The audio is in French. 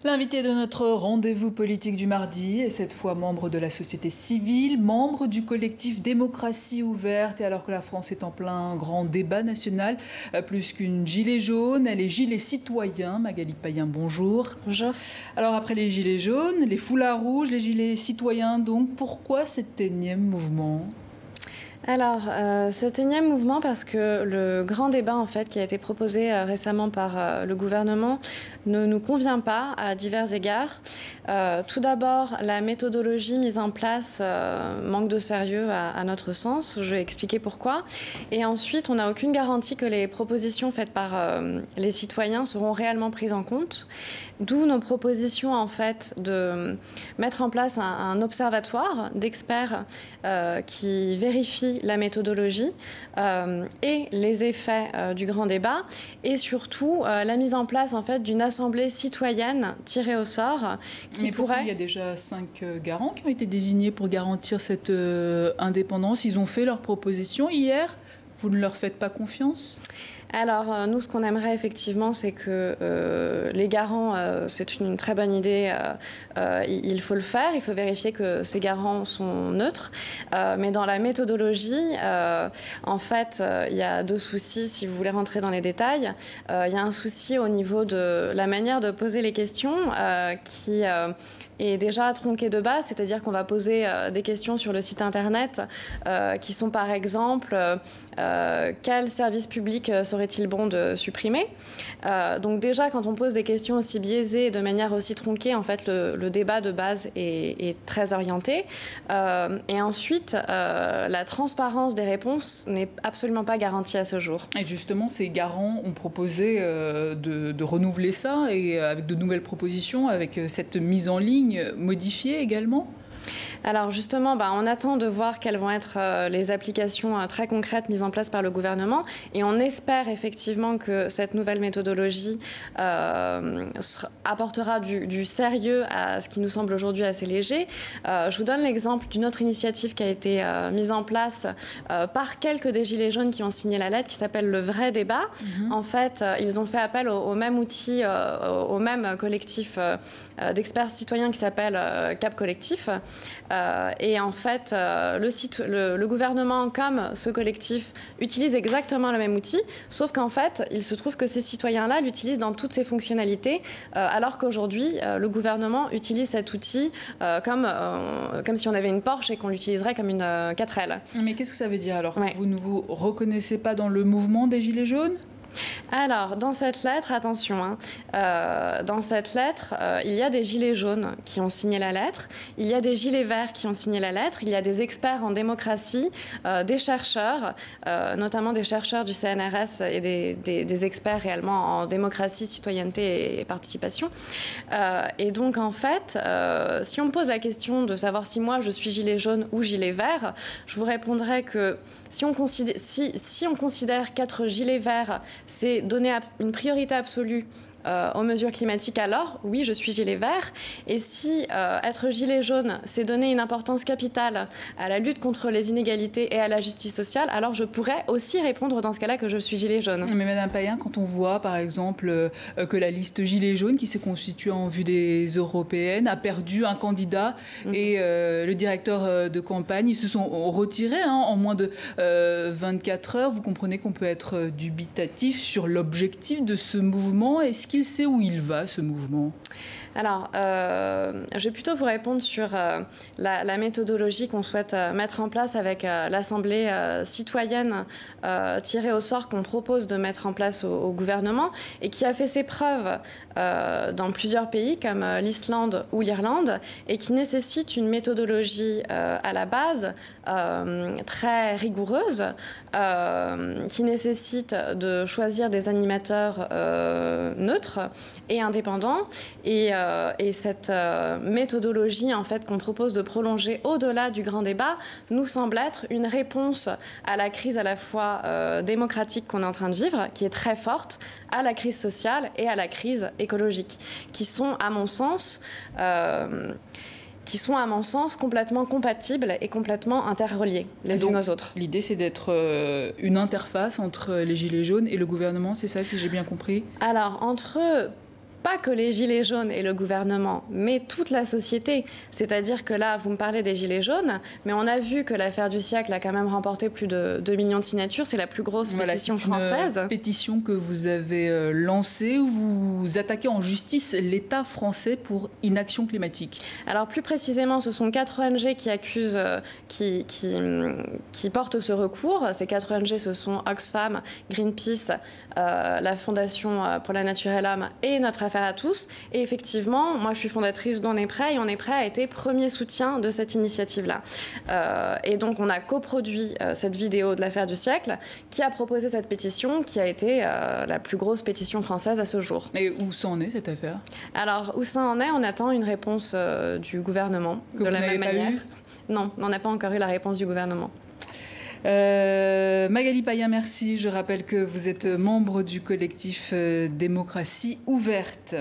L'invité de notre rendez-vous politique du mardi est cette fois membre de la société civile, membre du collectif Démocratie ouverte. Et alors que la France est en plein grand débat national, plus qu'une gilet jaune, elle est gilet citoyen. Magali Payen, bonjour. Bonjour. Alors après les gilets jaunes, les foulards rouges, les gilets citoyens, donc pourquoi cet énième mouvement ? Alors, cet énième mouvement, parce que le grand débat en fait, qui a été proposé récemment par le gouvernement ne nous convient pas à divers égards. Tout d'abord, la méthodologie mise en place manque de sérieux à notre sens. Je vais expliquer pourquoi. Et ensuite, on n'a aucune garantie que les propositions faites par les citoyens seront réellement prises en compte. D'où nos propositions en fait de mettre en place un observatoire d'experts qui vérifie la méthodologie et les effets du grand débat, et surtout la mise en place en fait d'une assemblée citoyenne tirée au sort qui Mais pourquoi il y a déjà 5 garants qui ont été désignés pour garantir cette indépendance. Ils ont fait leurs propositions hier. Vous ne leur faites pas confiance ? Alors, nous, ce qu'on aimerait effectivement, c'est que les garants, c'est une très bonne idée, il faut le faire, il faut vérifier que ces garants sont neutres. Mais dans la méthodologie, en fait, il y a deux soucis, si vous voulez rentrer dans les détails. Il y a un souci au niveau de la manière de poser les questions qui est déjà tronqué de base, c'est-à-dire qu'on va poser des questions sur le site internet qui sont par exemple quel service public serait-il bon de supprimer. Donc déjà, quand on pose des questions aussi biaisées et de manière aussi tronquée, en fait, le débat de base est très orienté. Et ensuite, la transparence des réponses n'est absolument pas garantie à ce jour. Et justement, ces garants ont proposé de renouveler ça, et avec de nouvelles propositions, avec cette mise en ligne modifiée également. Alors justement, on attend de voir quelles vont être les applications très concrètes mises en place par le gouvernement, et on espère effectivement que cette nouvelle méthodologie apportera du sérieux à ce qui nous semble aujourd'hui assez léger. Je vous donne l'exemple d'une autre initiative qui a été mise en place par quelques des Gilets jaunes qui ont signé la lettre, qui s'appelle le vrai débat. En fait, ils ont fait appel au même outil, au même collectif d'experts citoyens qui s'appelle Cap Collectif. Et en fait, le gouvernement, comme ce collectif, utilise exactement le même outil, sauf qu'en fait, il se trouve que ces citoyens-là l'utilisent dans toutes ses fonctionnalités, alors qu'aujourd'hui, le gouvernement utilise cet outil comme si on avait une Porsche et qu'on l'utiliserait comme une 4L. Mais qu'est-ce que ça veut dire alors ? Ouais. Vous ne vous reconnaissez pas dans le mouvement des Gilets jaunes ? Alors, dans cette lettre, attention, dans cette lettre, il y a des gilets jaunes qui ont signé la lettre, il y a des gilets verts qui ont signé la lettre, il y a des experts en démocratie, des chercheurs, notamment des chercheurs du CNRS et des experts réellement en démocratie, citoyenneté et participation. Et donc, en fait, si on me pose la question de savoir si moi je suis gilet jaune ou gilet vert, je vous répondrai que si on considère qu'être gilet vert, c'est donner une priorité absolue aux mesures climatiques, alors oui, je suis gilet vert. Et si être gilet jaune, c'est donner une importance capitale à la lutte contre les inégalités et à la justice sociale, alors je pourrais aussi répondre dans ce cas-là que je suis gilet jaune. Mais Madame Payen, quand on voit par exemple que la liste gilet jaune qui s'est constituée en vue des européennes a perdu un candidat et le directeur de campagne, ils se sont retirés en moins de 24 heures, vous comprenez qu'on peut être dubitatif sur l'objectif de ce mouvement. Est-ce qu'il sait où il va, ce mouvement ? Alors, je vais plutôt vous répondre sur la méthodologie qu'on souhaite mettre en place avec l'Assemblée citoyenne tirée au sort qu'on propose de mettre en place au gouvernement et qui a fait ses preuves dans plusieurs pays comme l'Islande ou l'Irlande et qui nécessite une méthodologie à la base très rigoureuse, qui nécessite de choisir des animateurs neutres et indépendants. Et cette méthodologie en fait, qu'on propose de prolonger au-delà du grand débat nous semble être une réponse à la crise à la fois démocratique qu'on est en train de vivre, qui est très forte, à la crise sociale et à la crise écologique, qui sont à mon sens complètement compatibles et complètement interreliés les unes aux autres. L'idée, c'est d'être une interface entre les Gilets jaunes et le gouvernement, c'est ça, si j'ai bien compris ? Alors, entre pas que les gilets jaunes et le gouvernement, mais toute la société. C'est-à-dire que là, vous me parlez des gilets jaunes, mais on a vu que l'affaire du siècle a quand même remporté plus de 2 millions de signatures. C'est la plus grosse pétition française. Une pétition que vous avez lancée où vous attaquez en justice l'État français pour inaction climatique. Alors plus précisément, ce sont 4 ONG qui accusent, qui portent ce recours. Ces 4 ONG, ce sont Oxfam, Greenpeace, la Fondation pour la Nature et l'Homme et Notre Affaire à tous. Et effectivement, moi je suis fondatrice d'On est prêt, et On est prêt a été premier soutien de cette initiative-là. Et donc on a coproduit cette vidéo de l'affaire du siècle qui a proposé cette pétition qui a été la plus grosse pétition française à ce jour. Et où ça en est cette affaire? Alors où ça en est, on attend une réponse du gouvernement. Que de la même manière. Non, on n'a pas encore eu la réponse du gouvernement. Magali Payen, merci. Je rappelle que vous êtes membre du collectif Démocratie ouverte.